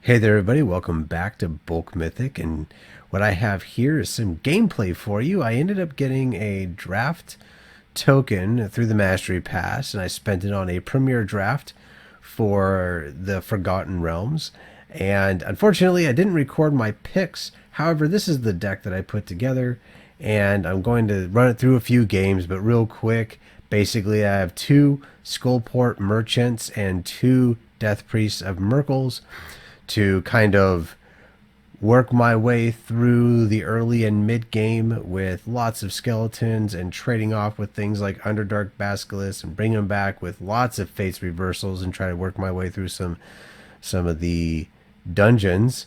Hey there, everybody. Welcome back to Bulk Mythic. And what I have here is some gameplay for you. I ended up getting a draft token through the Mastery Pass, and I spent it on a Premier draft for the Forgotten Realms. And unfortunately, I didn't record my picks. However, this is the deck that I put together, and I'm going to run it through a few games, but real quick. Basically, I have two Skullport Merchants and two Death Priests of Merkles to kind of work my way through the early and mid game with lots of skeletons and trading off with things like Underdark Basilisk and bring them back with lots of Fates reversals and try to work my way through some of the dungeons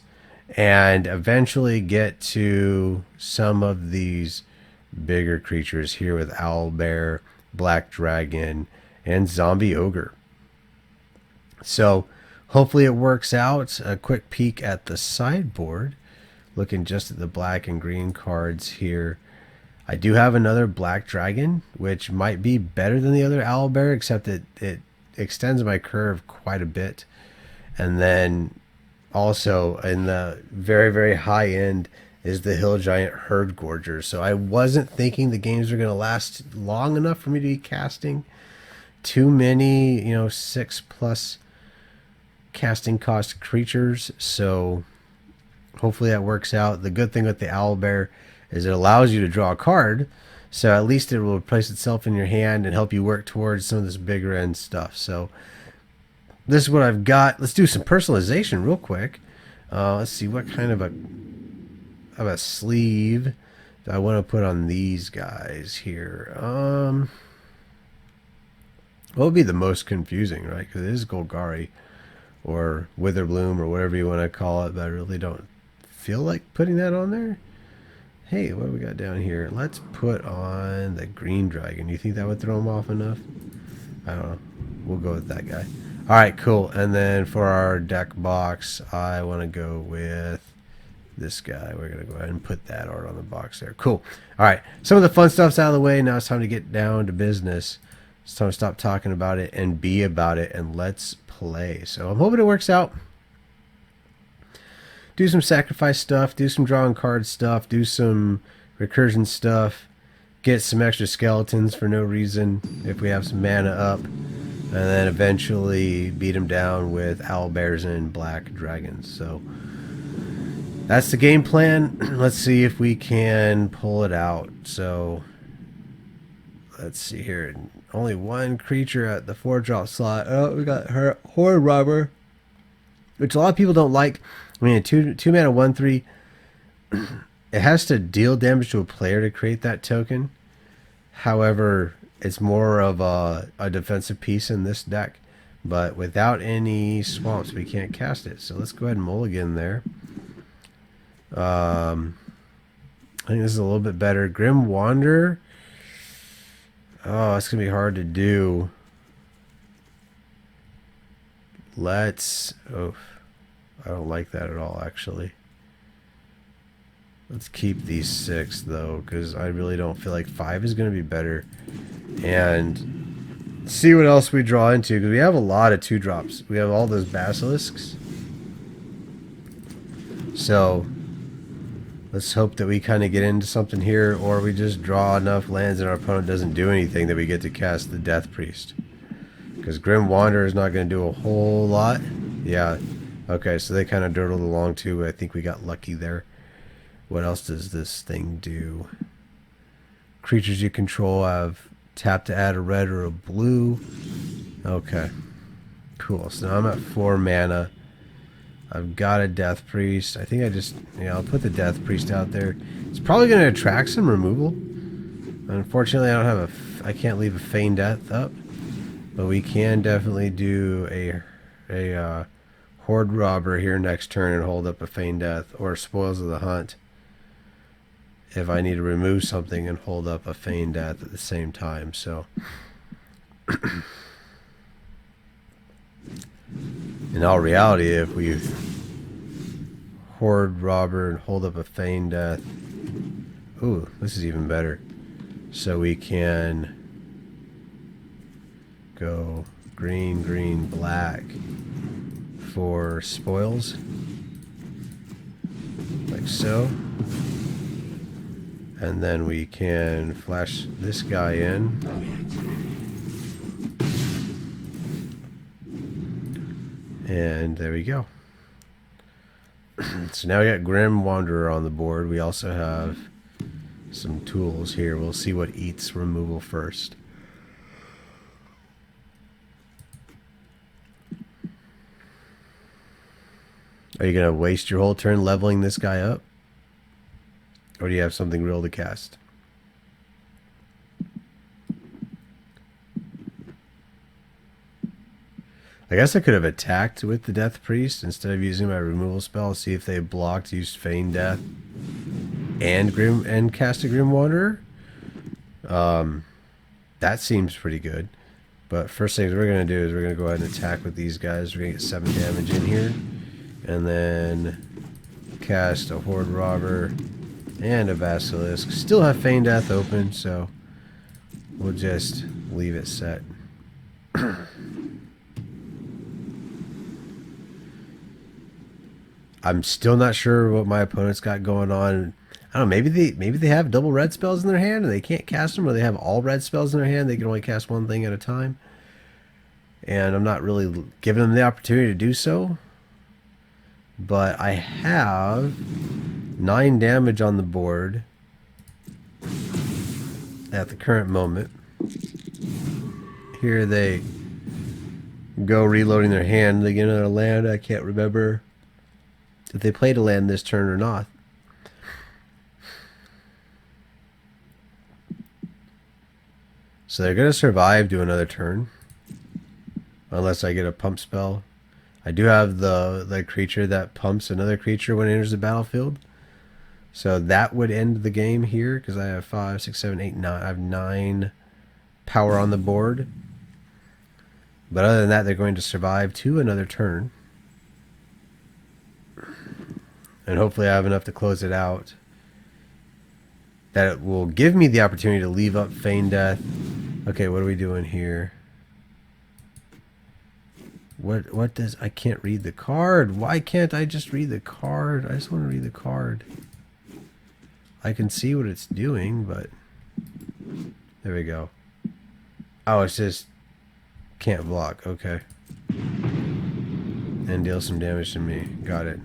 and eventually get to some of these bigger creatures here with Owlbear, Black Dragon, and Zombie Ogre. So hopefully it works out. A quick peek at the sideboard. Looking just at the black and green cards here. I do have another Black Dragon, which might be better than the other Owlbear, except it extends my curve quite a bit. And then also in the very, very high end is the Hill Giant Herd Gorger. So I wasn't thinking the games were going to last long enough for me to be casting too many, 6+ casting cost creatures, so hopefully that works out. The good thing with the Owlbear is it allows you to draw a card, so at least it will place itself in your hand and help you work towards some of this bigger end stuff. So this is what I've got. Let's do some personalization real quick. Let's see what kind of a sleeve do I want to put on these guys here. What would be the most confusing, right? Because it is Golgari or Witherbloom or whatever you want to call it, but I really don't feel like putting that on there. Hey, what do we got down here? Let's put on the Green Dragon. You think that would throw him off enough? I don't know. We'll go with that guy. All right, cool. And then for our deck box, I want to go with this guy. We're going to go ahead and put that art on the box there. Cool. All right, some of the fun stuff's out of the way. Now it's time to get down to business. It's time to stop talking about it and be about it, and let's play. So I'm hoping it works out. Do some sacrifice stuff, do some drawing card stuff, do some recursion stuff, get some extra skeletons for no reason if we have some mana up, and then eventually beat them down with Owlbears and Black Dragons. So that's the game plan. Let's see if we can pull it out. So let's see here. Only one creature at the 4-drop slot. Oh, we got her Horde Robber, which a lot of people don't like. I mean, a two mana 1/3. It has to deal damage to a player to create that token. However, it's more of a defensive piece in this deck. But without any swamps, we can't cast it. So let's go ahead and mulligan there. I think this is a little bit better. Grim Wanderer. Oh, it's going to be hard to do. Oh, I don't like that at all, actually. Let's keep these 6, though, because I really don't feel like 5 is going to be better. And see what else we draw into, because we have a lot of 2-drops. We have all those basilisks. So let's hope that we kind of get into something here, or we just draw enough lands and our opponent doesn't do anything that we get to cast the Death Priest. Because Grim Wanderer is not going to do a whole lot. Yeah. Okay, so they kind of dirtled along too. I think we got lucky there. What else does this thing do? Creatures you control have tap to add a red or a blue. Okay. Cool. So now I'm at 4 mana. I've got a Death Priest. I think I'll put the Death Priest out there. It's probably going to attract some removal. Unfortunately, I can't leave a Feign Death up, but we can definitely do a Horde Robber here next turn and hold up a Feign Death, or Spoils of the Hunt if I need to remove something and hold up a Feign Death at the same time. So in all reality, if we Horde Robber and hold up a Feign Death, ooh, this is even better. So we can go green, green, black for spoils. like so. And then we can flash this guy in. And there we go. So now we got Grim Wanderer on the board. We also have some tools here. We'll see what eats removal first. Are you going to waste your whole turn leveling this guy up? Or do you have something real to cast? I guess I could have attacked with the Death Priest instead of using my removal spell. See if they blocked, used Feign Death, and cast a Grim Wanderer. That seems pretty good. But first things we're going to do is we're going to go ahead and attack with these guys. We're going to get 7 damage in here. And then cast a Horde Robber and a Basilisk. Still have Feign Death open, so we'll just leave it set. I'm still not sure what my opponent's got going on. I don't know, maybe they have double red spells in their hand and they can't cast them, or they have all red spells in their hand. They can only cast one thing at a time. And I'm not really giving them the opportunity to do so. But I have 9 damage on the board at the current moment. Here they go reloading their hand. They get another land. I can't remember if they played a land this turn or not. So they're going to survive to another turn. Unless I get a pump spell. I do have the creature that pumps another creature when it enters the battlefield. So that would end the game here, because I have 5, 6, 7, 8, 9. I have 9 power on the board. But other than that, they're going to survive to another turn. And hopefully I have enough to close it out. That it will give me the opportunity to leave up Feign Death. Okay, what are we doing here? What does... I can't read the card. Why can't I just read the card? I just want to read the card. I can see what it's doing, but... There we go. Oh, it's just... Can't block. Okay. And deal some damage to me. Got it.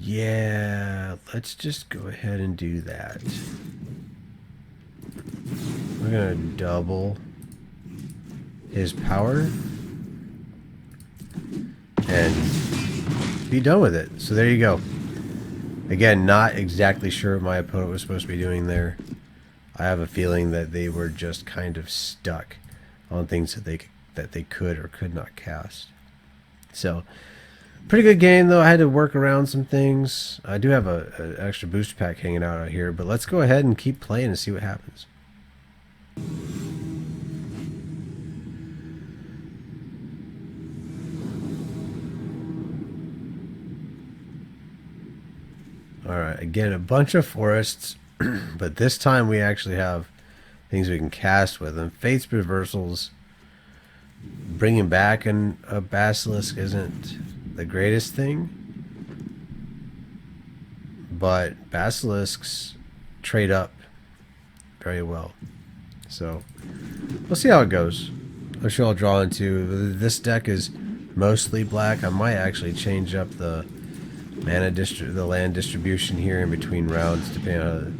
Yeah, let's just go ahead and do that. We're going to double his power and be done with it. So there you go. Again, not exactly sure what my opponent was supposed to be doing there. I have a feeling that they were just kind of stuck on things that they could or could not cast. So, pretty good game, though. I had to work around some things. I do have an extra booster pack hanging out here, but let's go ahead and keep playing and see what happens. Alright, again, a bunch of forests, but this time we actually have things we can cast with them. Fate's Reversals, bringing back a Basilisk isn't the greatest thing, but Basilisks trade up very well. So, we'll see how it goes. I'm sure I'll draw into... This deck is mostly black. I might actually change up the land distribution here in between rounds, depending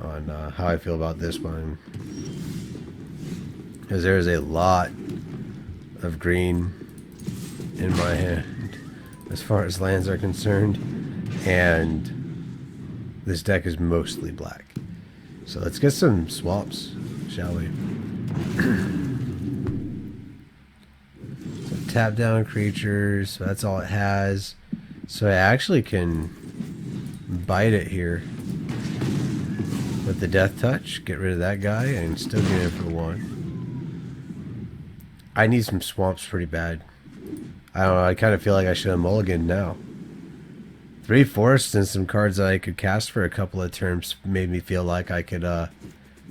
on how I feel about this one. Because there's a lot of green in my hand as far as lands are concerned, and this deck is mostly black. So let's get some swaps, shall we? So tap down creatures, so that's all it has. So I actually can bite it here with the Death Touch, get rid of that guy, and still get it for 1. I need some swamps pretty bad. I don't know, I kind of feel like I should have mulliganed now. 3 forests and some cards that I could cast for a couple of turns made me feel like I could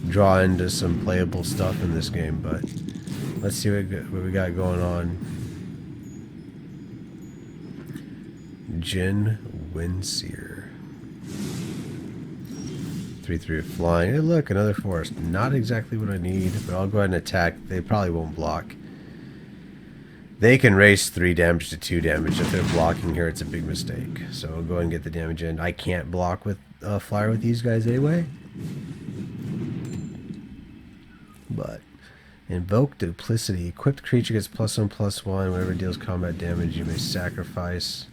draw into some playable stuff in this game, but let's see what we got going on. Jin Windseer. 3/3 of flying. Hey, look, another forest. Not exactly what I need, but I'll go ahead and attack. They probably won't block. They can raise 3 damage to 2 damage. If they're blocking here, it's a big mistake. So I'll go ahead and get the damage in. I can't block with flyer with these guys anyway. But invoke duplicity. Equipped creature gets +1/+1. Whenever it deals combat damage, you may sacrifice.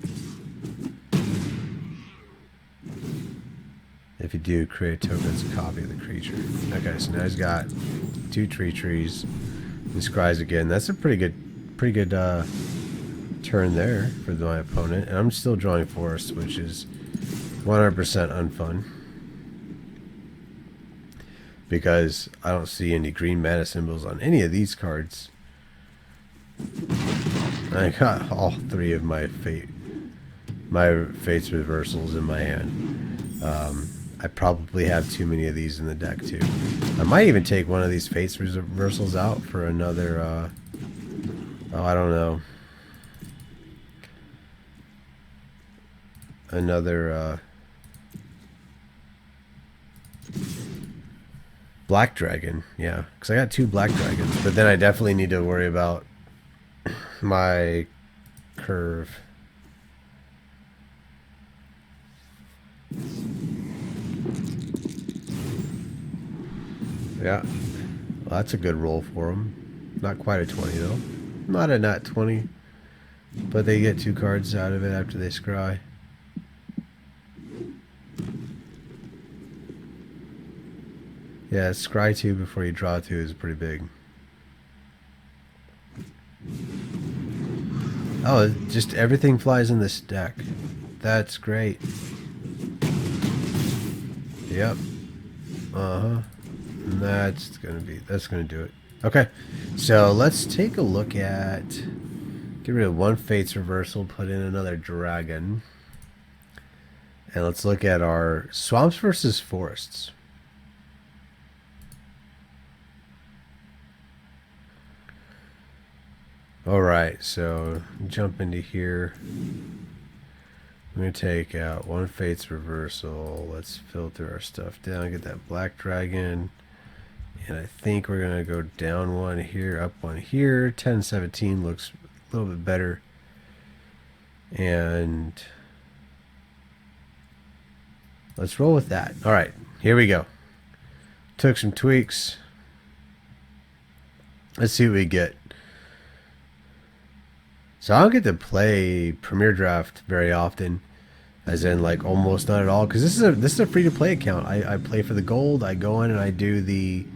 If you do, create a token that's a copy of the creature. Okay, so now he's got 2 trees. He scries again. That's a pretty good turn there for my opponent. And I'm still drawing forests, which is 100% unfun. Because I don't see any green mana symbols on any of these cards. I got all 3 of my Fate's Reversals in my hand. I probably have too many of these in the deck too. I might even take one of these Fate's Reversals out for another, oh, I don't know. Another, Black Dragon, yeah. Because I got 2 Black Dragons, but then I definitely need to worry about my curve. Yeah, well, that's a good roll for them. Not quite a 20 though. Not a nat 20, but they get 2 cards out of it after they scry. Yeah, scry 2 before you draw 2 is pretty big. Oh, just everything flies in this deck. That's great. Yep. Uh-huh. And that's gonna do it. Okay. So let's take a look at, get rid of 1 Fate's Reversal, put in another dragon. And let's look at our swamps versus forests. Alright, so jump into here. I'm going to take out 1 Fate's Reversal. Let's filter our stuff down, get that Black Dragon. And I think we're going to go down 1 here, up 1 here. 10-17 looks a little bit better. And let's roll with that. Alright, here we go. Took some tweaks. Let's see what we get. So I don't get to play Premier Draft very often, as in like almost not at all, because this is a free to play account. I play for the gold. I go in and I do the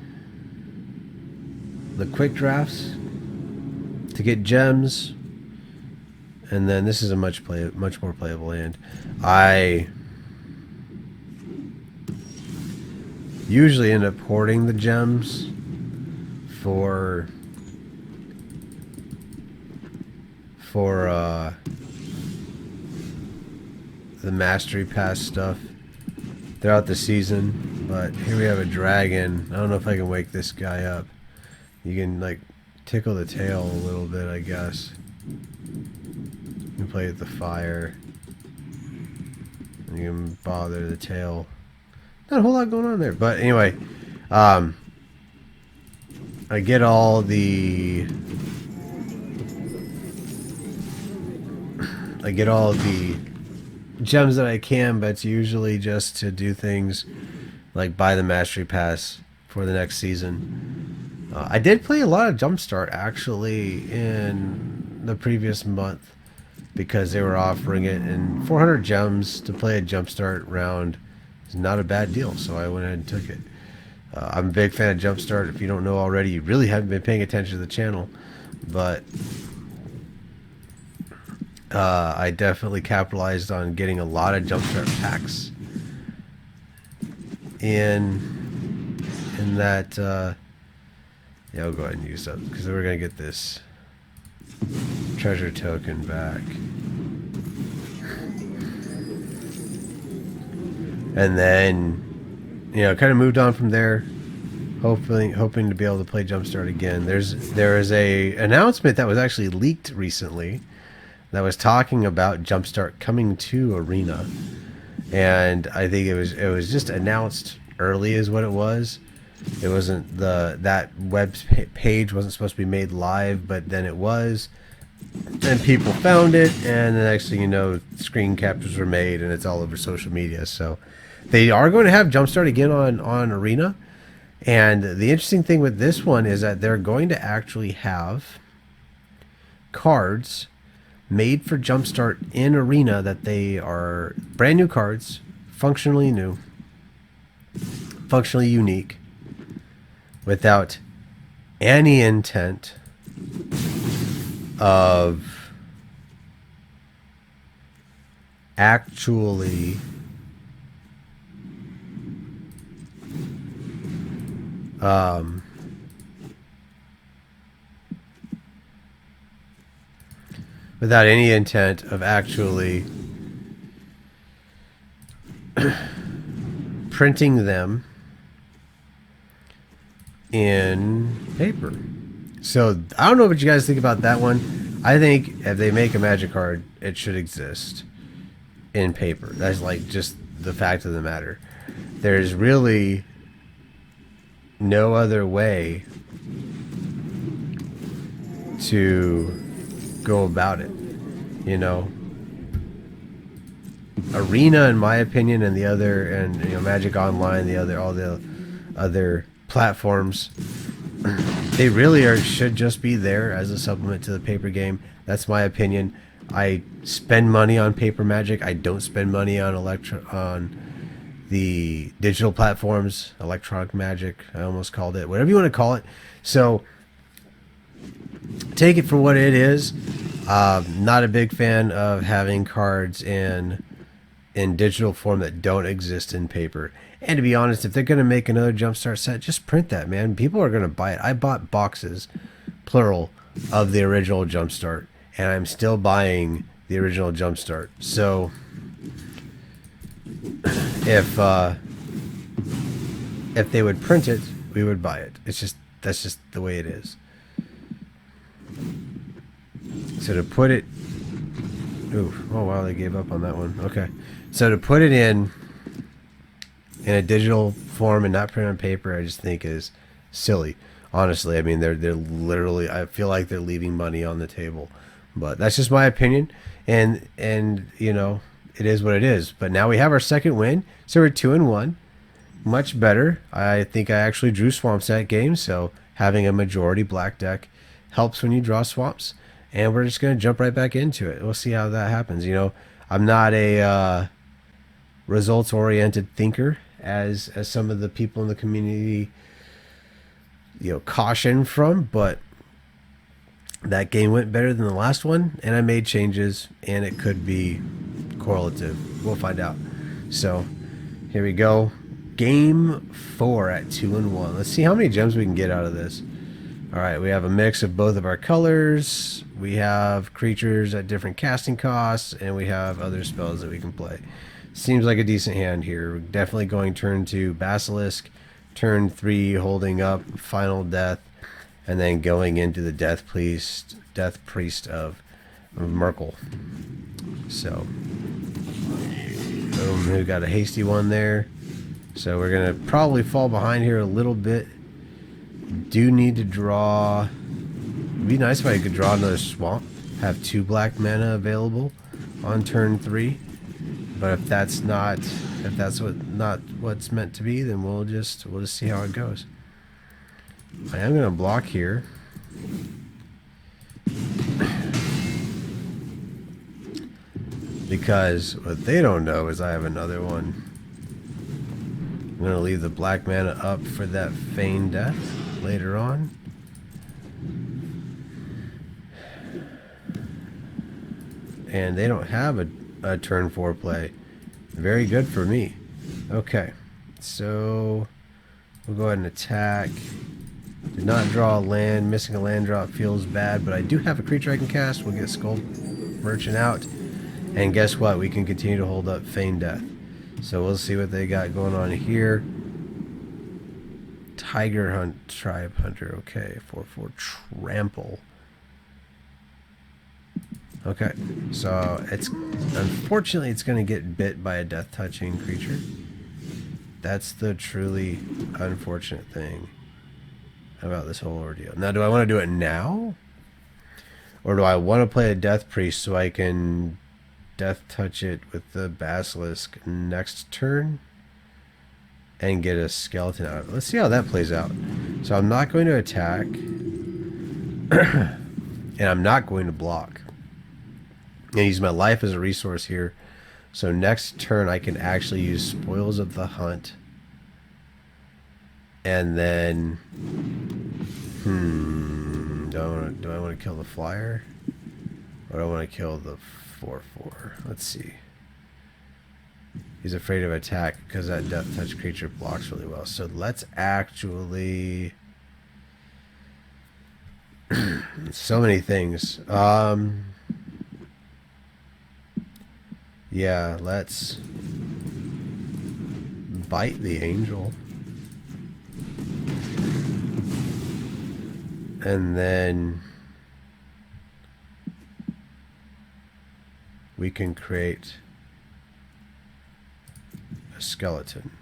quick drafts to get gems, and then this is a much more playable hand. I usually end up hoarding the gems for the Mastery Pass stuff throughout the season. But here we have a dragon. I don't know if I can wake this guy up. You can like tickle the tail a little bit, I guess. You can play with the fire. And you can bother the tail. Not a whole lot going on there. But anyway, I get all the gems that I can, but it's usually just to do things like buy the Mastery Pass for the next season. I did play a lot of Jumpstart actually in the previous month because they were offering it, and 400 gems to play a Jumpstart round is not a bad deal, so I went ahead and took it. I'm a big fan of Jumpstart. If you don't know already, you really haven't been paying attention to the channel, but I definitely capitalized on getting a lot of Jumpstart packs in that. Yeah, I'll go ahead and use that because we're gonna get this treasure token back, and then kind of moved on from there. Hoping to be able to play Jumpstart again. There is a announcement that was actually leaked recently that was talking about Jumpstart coming to Arena, and I think it was just announced early is what it was. It wasn't that web page wasn't supposed to be made live, but then it was. And people found it, and the next thing you know, screen captures were made, and it's all over social media. So they are going to have Jumpstart again on Arena. And the interesting thing with this one is that they're going to actually have cards made for Jumpstart in Arena that they are brand new cards, functionally new, functionally unique, without any intent of actually without any intent of actually printing them in paper. So I don't know what you guys think about that one. I think if they make a Magic card, it should exist in paper. That's like just the fact of the matter. There's really no other way to go about it, you know. Arena, in my opinion, and the other, and you know, Magic Online, all the other platforms, they really should just be there as a supplement to the paper game. That's my opinion. I spend money on paper Magic. I don't spend money on the digital platforms, electronic Magic. I almost called it, whatever you want to call it. So take it for what it is. Not a big fan of having cards in digital form that don't exist in paper. And to be honest, if they're going to make another Jumpstart set, just print that, man. People are going to buy it. I bought boxes, plural, of the original Jumpstart, and I'm still buying the original Jumpstart. So if they would print it, we would buy it. That's just the way it is. So to put it, oh wow, they gave up on that one. Okay, so to put it in a digital form and not print on paper, I just think is silly. Honestly, I mean they're literally, I feel like they're leaving money on the table, but that's just my opinion. And you know, it is what it is. But now we have our second win, so we're 2-1, much better. I think I actually drew swamps that game, so having a majority black deck helps when you draw swamps. And we're just going to jump right back into it. We'll see how that happens. You know, I'm not a results-oriented thinker, as some of the people in the community, you know, caution from. But that game went better than the last one, and I made changes, and it could be correlative. We'll find out. So here we go. Game 4 at 2-1. Let's see how many gems we can get out of this. All right, we have a mix of both of our colors. We have creatures at different casting costs, and we have other spells that we can play. Seems like a decent hand here. We're definitely going turn 2 Basilisk, turn 3 holding up Final Death, and then going into the Death Priest of Merkle. So, boom, we got a hasty one there. So we're gonna probably fall behind here a little bit. Do need to draw. It'd be nice if I could draw another swamp, have 2 black mana available on turn 3, but if that's not what's meant to be, then we'll just see how it goes. I am gonna block here because what they don't know is I have another one. I'm gonna leave the black mana up for that Feign Death later on. And they don't have a turn 4 play. Very good for me. Okay, so we'll go ahead and attack. Did not draw a land. Missing a land drop feels bad, but I do have a creature I can cast. We'll get Skull Merchant out. And guess what? We can continue to hold up Feign Death. So we'll see what they got going on here. Tiger Hunt, Tribe Hunter. Okay, 4/4 Trample. Okay, so it's unfortunately it's going to get bit by a death touching creature. That's the truly unfortunate thing about this whole ordeal. Now, do I want to do it now? Or do I want to play a Death Priest so I can death touch it with the Basilisk next turn and get a skeleton out of it? Let's see how that plays out. So I'm not going to attack and I'm not going to block. And use my life as a resource here. So next turn I can actually use Spoils of the Hunt. And then do I want to kill the flyer? Or do I want to kill the 4/4? Let's see. He's afraid of attack because that death touch creature blocks really well. So let's actually so many things. Yeah, let's bite the angel. And then we can create a skeleton.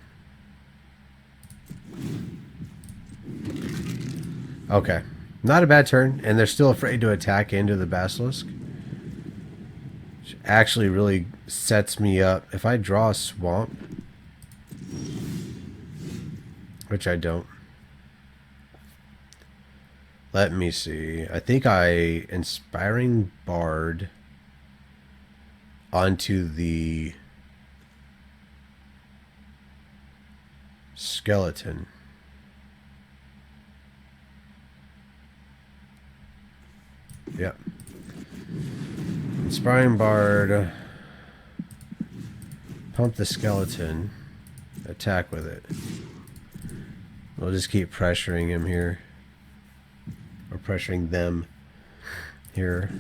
Okay. Not a bad turn, and they're still afraid to attack into the Basilisk. Which actually really sets me up. If I draw a swamp, which I don't. Let me see. I think I Inspiring Bard onto the skeleton. Yep. Inspiring Bard. Pump the skeleton. Attack with it. We'll just keep pressuring him here. Or pressuring them here.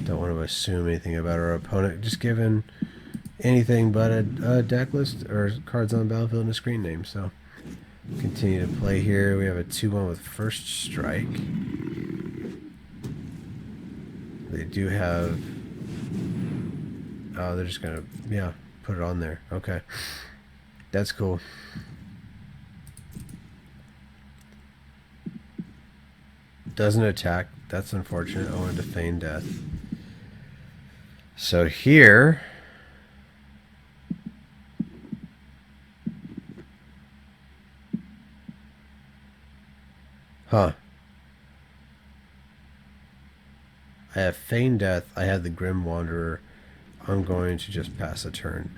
Don't want to assume anything about our opponent. Just given anything but a deck list or cards on the battlefield and a screen name. So continue to play here. We have a 2/1 with first strike. They do have. Oh, they're just gonna put it on there. Okay, that's cool. Doesn't attack. That's unfortunate. I wanted to feign death. So here, I have feign death. I have the Grim Wanderer. I'm going to just pass a turn.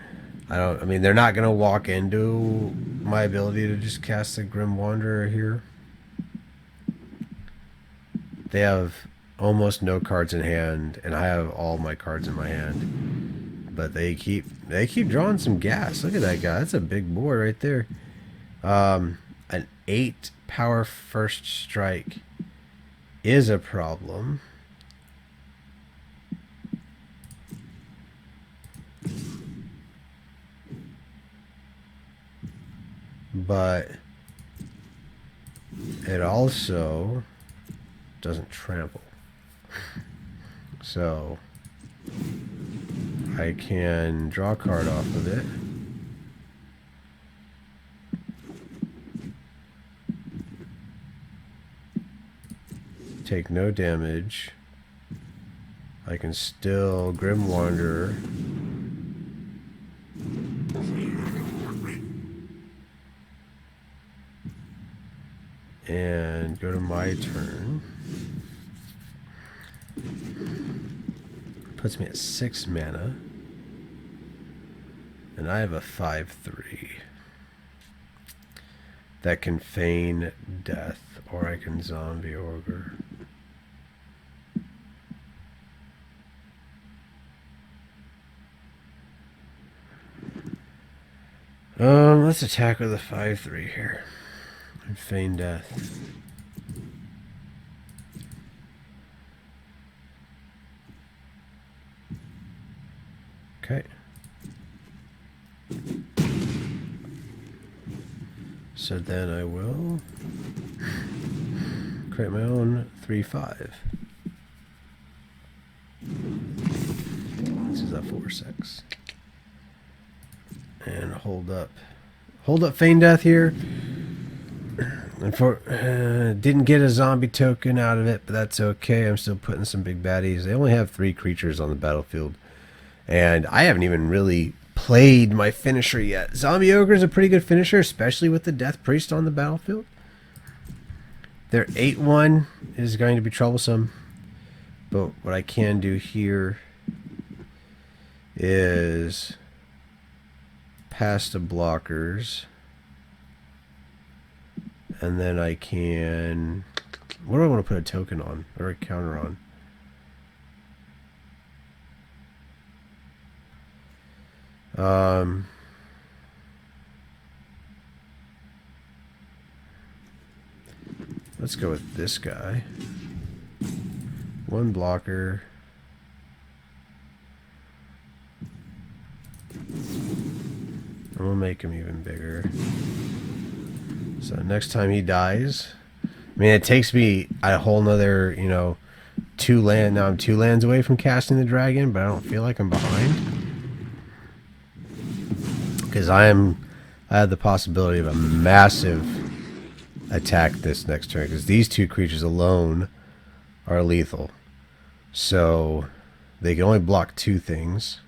I mean, they're not going to walk into my ability to just cast the Grim Wanderer here. They have almost no cards in hand, and I have all my cards in my hand. But they keep drawing some gas. Look at that guy. That's a big board right there. An 8 power first strike is a problem. But it also doesn't trample. So I can draw a card off of it. Take no damage. I can still Grim Wanderer. And go to my turn. Puts me at 6 mana. And I have a 5/3 that can feign death, or I can zombie ogre. Let's attack with a 5/3 here. And feign death. Okay. So then I will create my own 3/5. is that 4/6? And hold up Feign Death here. And didn't get a zombie token out of it, but that's okay. I'm still putting some big baddies. They only have 3 creatures on the battlefield, and I haven't even really played my finisher yet. Zombie Ogre is a pretty good finisher, especially with the Death Priest on the battlefield. Their 8/1 is going to be troublesome, but what I can do here is past the blockers, and then I can, what do I want to put a token on or a counter on? Let's go with this guy. 1 blocker. And we'll make him even bigger. So next time he dies, I mean, it takes me a whole nother, you know, 2 land. Now I'm 2 lands away from casting the dragon, but I don't feel like I'm behind, because I have the possibility of a massive attack this next turn, because these 2 creatures alone are lethal. So they can only block 2 things.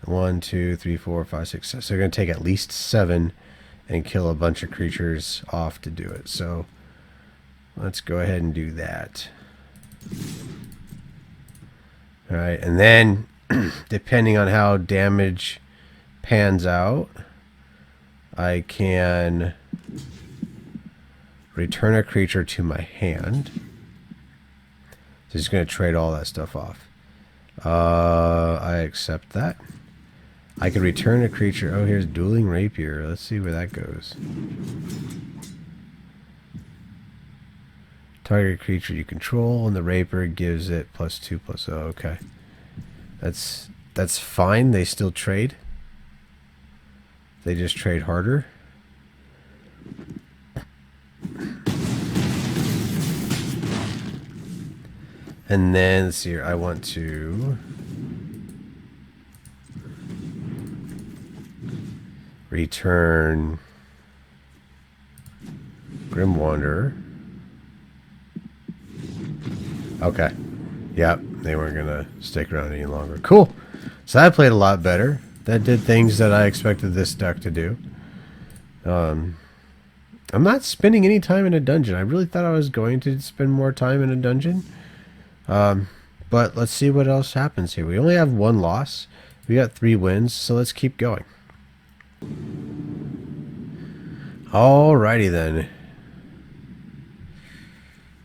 1, 2, 3, 4, 5, 6, 7. So they're going to take at least 7 and kill a bunch of creatures off to do it. So let's go ahead and do that. Alright, and then depending on how damage pans out, I can return a creature to my hand. So just going to trade all that stuff off. I accept that. I can return a creature. Oh, here's Dueling Rapier. Let's see where that goes. Target creature you control, and the Rapier gives it +2/+0. Oh, okay. That's fine. They still trade. They just trade harder. And then, let's see here. I want to return Grim Wanderer. Okay. Yep, they weren't going to stick around any longer. Cool. So that played a lot better. That did things that I expected this deck to do. I'm not spending any time in a dungeon. I really thought I was going to spend more time in a dungeon. But let's see what else happens here. We only have 1 loss. We got 3 wins, so let's keep going. Alrighty then.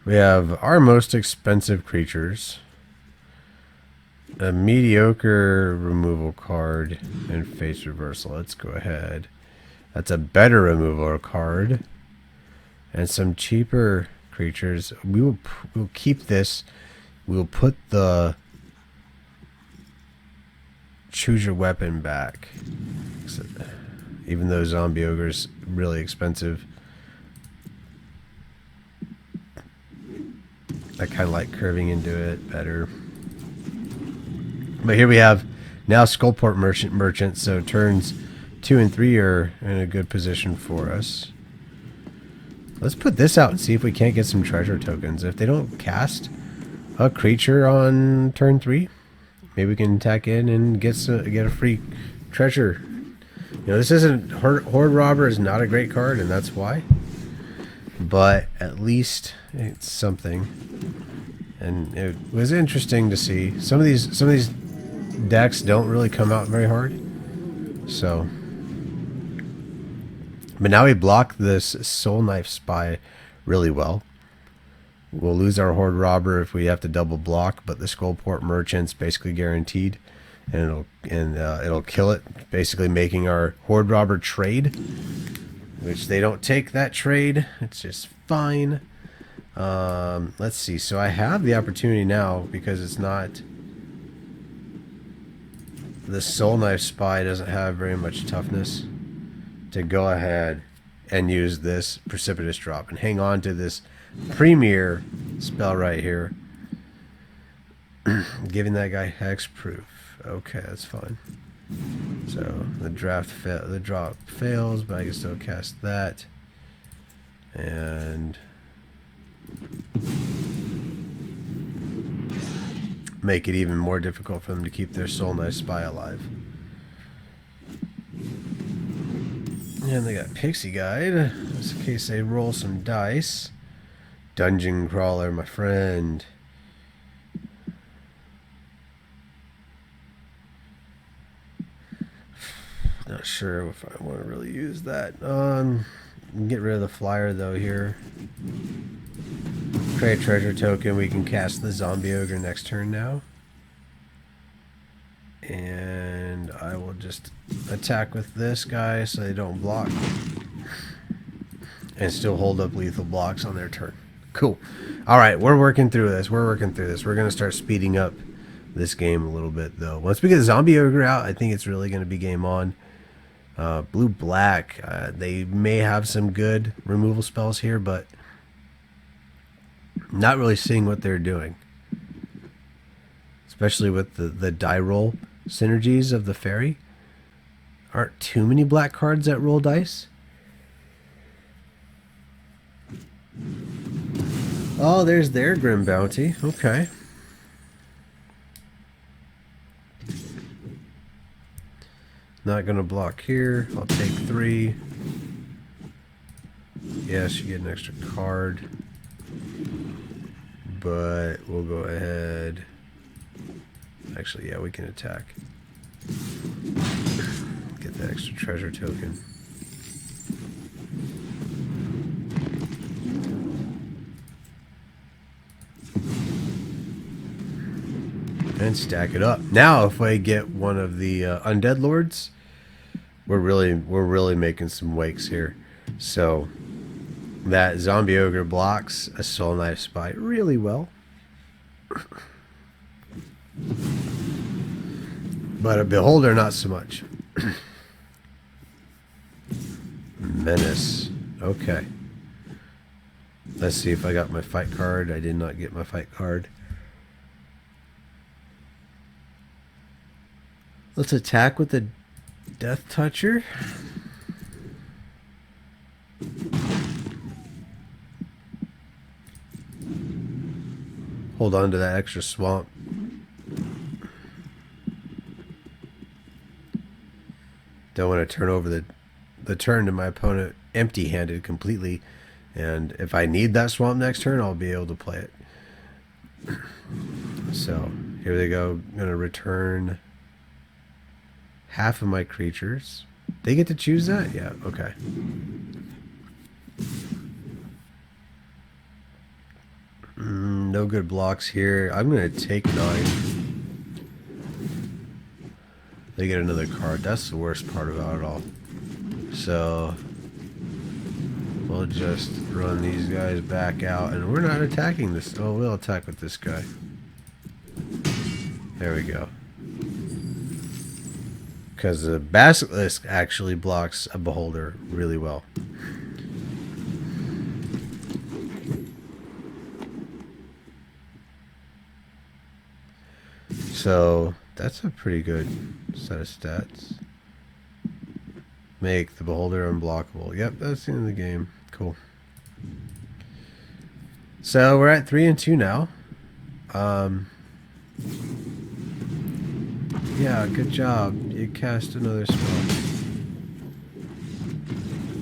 We have our most expensive creatures, a mediocre removal card, and face reversal. Let's go ahead. That's a better removal card, and some cheaper creatures. We'll keep this. We'll put the choose your weapon back. So, even though Zombie Ogre's really expensive, I kind of like curving into it better. But here we have now Skullport Merchant, so turns 2 and 3 are in a good position for us. Let's put this out and see if we can't get some treasure tokens. If they don't cast a creature on turn 3, maybe we can attack in and get a free treasure. You know, this isn't Horde Robber is not a great card, and that's why. But at least it's something. And it was interesting to see. Some of these decks don't really come out very hard. So, but now we block this Soul Knife Spy really well. We'll lose our Horde Robber if we have to double block, but the Skullport Merchant's basically guaranteed, and it'll kill it, basically making our Horde Robber trade, which they don't take that trade. It's just fine. Let's see. So I have the opportunity now, because it's not, the Soul Knife Spy doesn't have very much toughness, to go ahead and use this Precipitous Drop and hang on to this premier spell right here, giving that guy hexproof. Okay, that's fine. So the drop fails, but I can still cast that. And make it even more difficult for them to keep their Soul Knife Spy alive. And they got Pixie Guide, just in case they roll some dice. Dungeon Crawler, my friend. Not sure if I want to really use that. Get rid of the flyer though here. Create treasure token. We can cast the Zombie Ogre next turn now. And I will just attack with this guy so they don't block. And still hold up lethal blocks on their turn. Cool. Alright, we're working through this. We're going to start speeding up this game a little bit though. Once we get the Zombie Ogre out, I think it's really going to be game on. Blue-black, they may have some good removal spells here, but not really seeing what they're doing. Especially with the die roll synergies of the fairy. Aren't too many black cards that roll dice. Oh, there's their Grim Bounty. Okay. Not going to block here. I'll take 3. Yes, you get an extra card. But we'll go ahead. Actually, yeah, we can attack. Get the extra treasure token. And stack it up. Now, if I get one of the undead lords, we're really making some wakes here. So that Zombie Ogre blocks a Soul Knife Spy really well. But a Beholder, not so much. Menace. Okay. Let's see if I got my fight card. I did not get my fight card. Let's attack with the Death Toucher. Hold on to that extra swamp. Don't want to turn over the turn to my opponent empty-handed completely. And if I need that swamp next turn, I'll be able to play it. So, here they go. I'm going to return half of my creatures. They get to choose that? Yeah, okay. No good blocks here. I'm going to take 9. They get another card. That's the worst part about it all. So, we'll just run these guys back out. And we're not attacking this. Oh, we'll attack with this guy. There we go. Because the Basilisk actually blocks a Beholder really well. So that's a pretty good set of stats. Make the Beholder unblockable. Yep, that's the end of the game. Cool. So we're at 3-2 now. Yeah, good job. You cast another spell.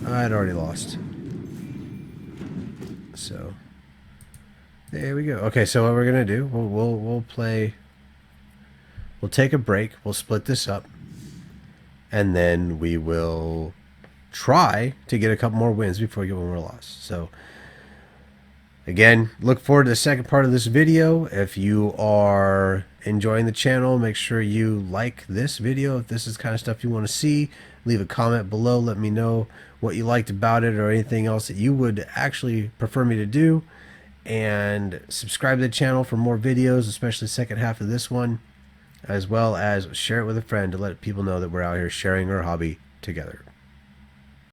I'd already lost. So there we go. Okay, so what we're gonna do? We'll play. We'll take a break. We'll split this up, and then we will try to get a couple more wins before we get one more loss. So again, look forward to the second part of this video. If you are enjoying the channel, make sure you like this video. If this is the kind of stuff you want to see, leave a comment below. Let me know what you liked about it or anything else that you would actually prefer me to do. And subscribe to the channel for more videos, especially the second half of this one, as well as share it with a friend to let people know that we're out here sharing our hobby together.